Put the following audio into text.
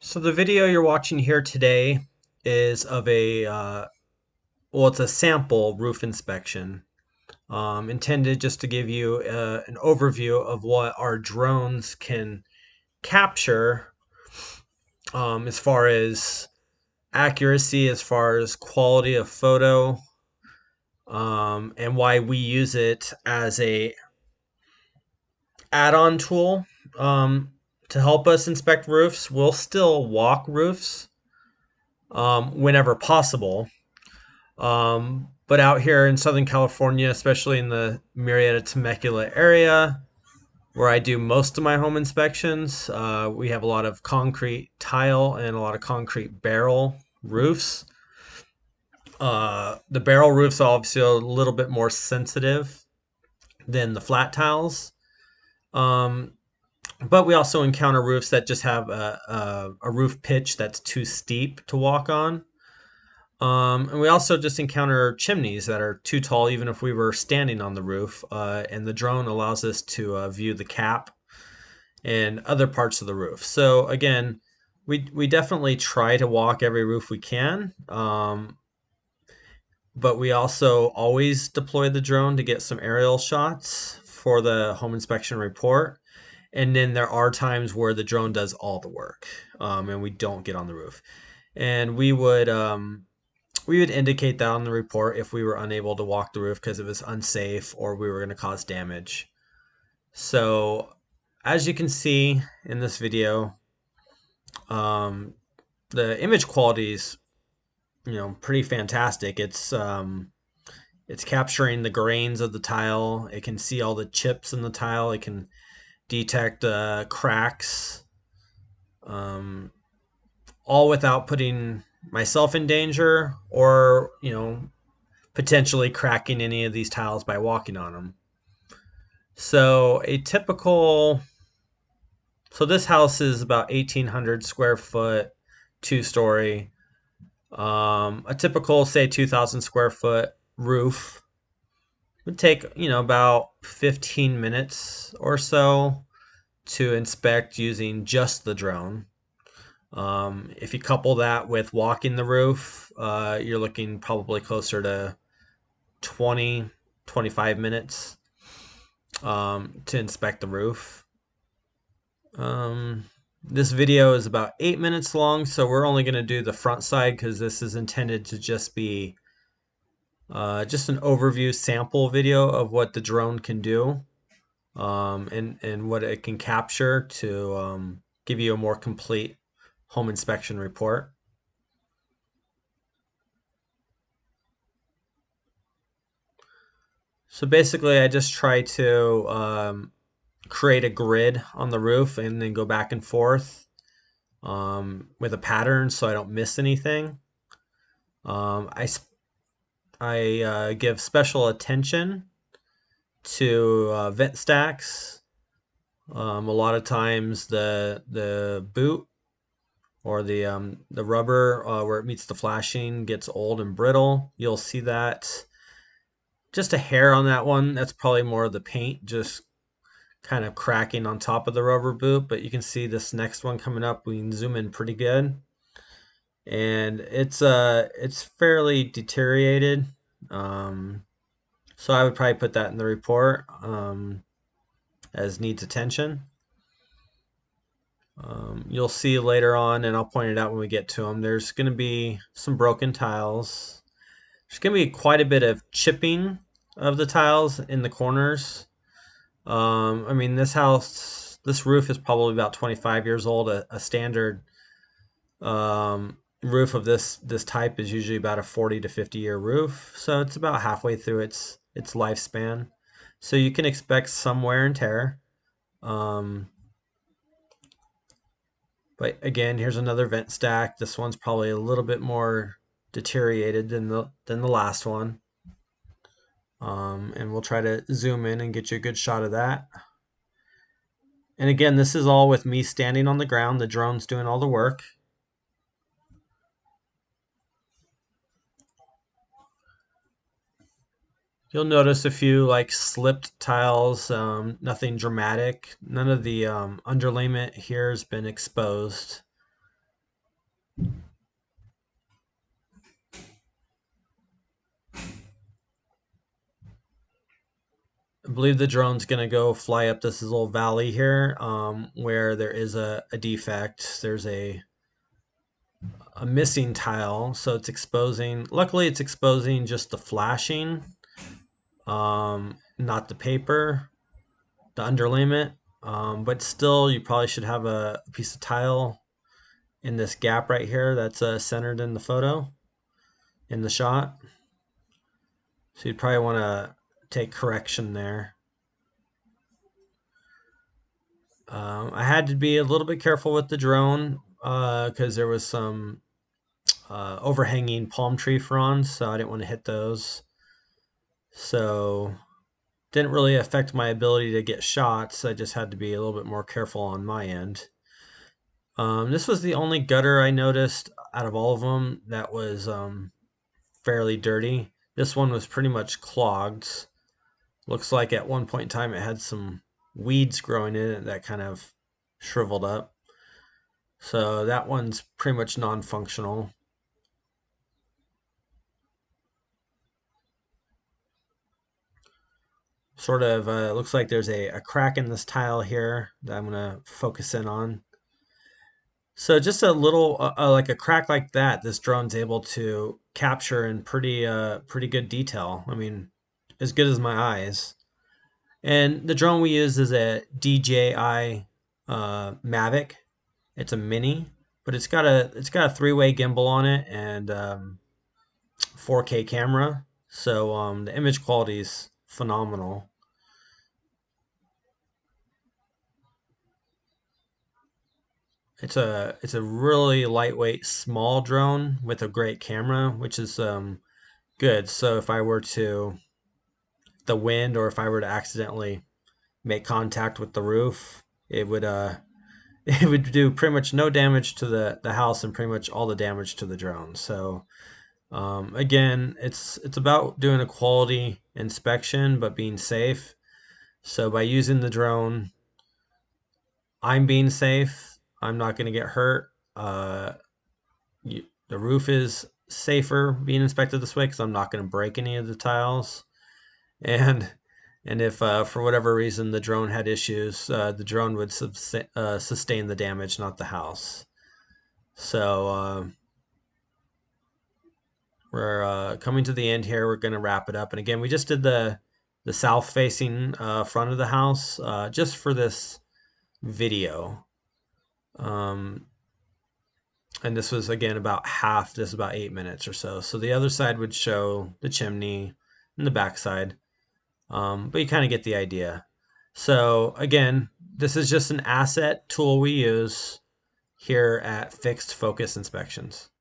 So the video you're watching here today is of well, it's a sample roof inspection, intended just to give you an overview of what our drones can capture, as far as accuracy, as far as quality of photo, and why we use it as a add-on tool, to help us inspect roofs. We'll still walk roofs, whenever possible. But out here in Southern California, especially in the Murrieta Temecula area, where I do most of my home inspections, we have a lot of concrete tile and a lot of concrete barrel roofs. The barrel roofs are obviously a little bit more sensitive than the flat tiles. Um, but we also encounter roofs that just have a roof pitch that's too steep to walk on. And we also just encounter chimneys that are too tall, even if we were standing on the roof. And the drone allows us to view the cap and other parts of the roof. So again, we definitely try to walk every roof we can, but we also always deploy the drone to get some aerial shots for the home inspection report. And then there are times where the drone does all the work, and we don't get on the roof. And we would indicate that on the report if we were unable to walk the roof because it was unsafe or we were going to cause damage. So as you can see in this video, um, the image quality is, pretty fantastic. It's capturing the grains of the tile. It can see all the chips in the tile. It can detect cracks, um, all without putting myself in danger or, potentially cracking any of these tiles by walking on them. So this house is about 1,800 square foot, 2-story. A typical, say, 2,000 square foot roof would take, about 15 minutes or so to inspect using just the drone. If you couple that with walking the roof, you're looking probably closer to 20, 25 minutes, to inspect the roof. This video is about 8 minutes long, so we're only going to do the front side because this is intended to just be just an overview sample video of what the drone can do, and what it can capture to give you a more complete home inspection report. So basically, I just try to create a grid on the roof and then go back and forth, with a pattern so I don't miss anything. Um, I, give special attention to vent stacks. A lot of times the boot or the rubber, where it meets the flashing, gets old and brittle. You'll see that just a hair on that one. That's probably more of the paint just kind of cracking on top of the rubber boot. But you can see this next one coming up. We can zoom in pretty good, and it's fairly deteriorated. So I would probably put that in the report, as needs attention. You'll see later on, and I'll point it out when we get to them, there's going to be some broken tiles. There's going to be quite a bit of chipping of the tiles in the corners. I mean, this roof is probably about 25 years old. A standard roof of this type is usually about a 40 to 50-year roof, so it's about halfway through its lifespan. So you can expect some wear and tear. But again, here's another vent stack. This one's probably a little bit more deteriorated than the last one. And we'll try to zoom in and get you a good shot of that. And again, this is all with me standing on the ground. The drone's doing all the work. You'll notice a few like slipped tiles, nothing dramatic. None of the underlayment here has been exposed. I believe the drone's gonna go fly up this little valley here, where there is a defect. There's a missing tile, so it's exposing. Luckily, it's exposing just the flashing, not the paper, the underlayment. But still, you probably should have a piece of tile in this gap right here that's centered in the photo, in the shot. So you'd probably want to take correction there. I had to be a little bit careful with the drone because there was some overhanging palm tree fronds, so I didn't want to hit those. So didn't really affect my ability to get shots. I just had to be a little bit more careful on my end. This was the only gutter I noticed out of all of them that was fairly dirty. This one was pretty much clogged. Looks like at one point in time it had some weeds growing in it that kind of shriveled up. So that one's pretty much non-functional. Sort of looks like there's a crack in this tile here that I'm going to focus in on. So just a little, like a crack like that, this drone's able to capture in pretty good detail. I mean, as good as my eyes. And the drone we use is a DJI Mavic. It's a mini, but it's got a three-way gimbal on it and 4K camera. So the image quality is phenomenal. It's a really lightweight, small drone with a great camera, which is good. So if I were to the wind or if I were to accidentally make contact with the roof, it would it would do pretty much no damage to the house and pretty much all the damage to the drone. So again, it's about doing a quality inspection but being safe. So by using the drone, I'm being safe. I'm not going to get hurt. The roof is safer being inspected this way because I'm not going to break any of the tiles. And if for whatever reason the drone had issues, the drone would sustain the damage, not the house. So we're coming to the end here. We're going to wrap it up. And again, we just did the south facing front of the house just for this video. And this was again about half, this about 8 minutes or so. So the other side would show the chimney and the backside. But you kind of get the idea. So again, this is just an asset tool we use here at Fixed Focus Inspections.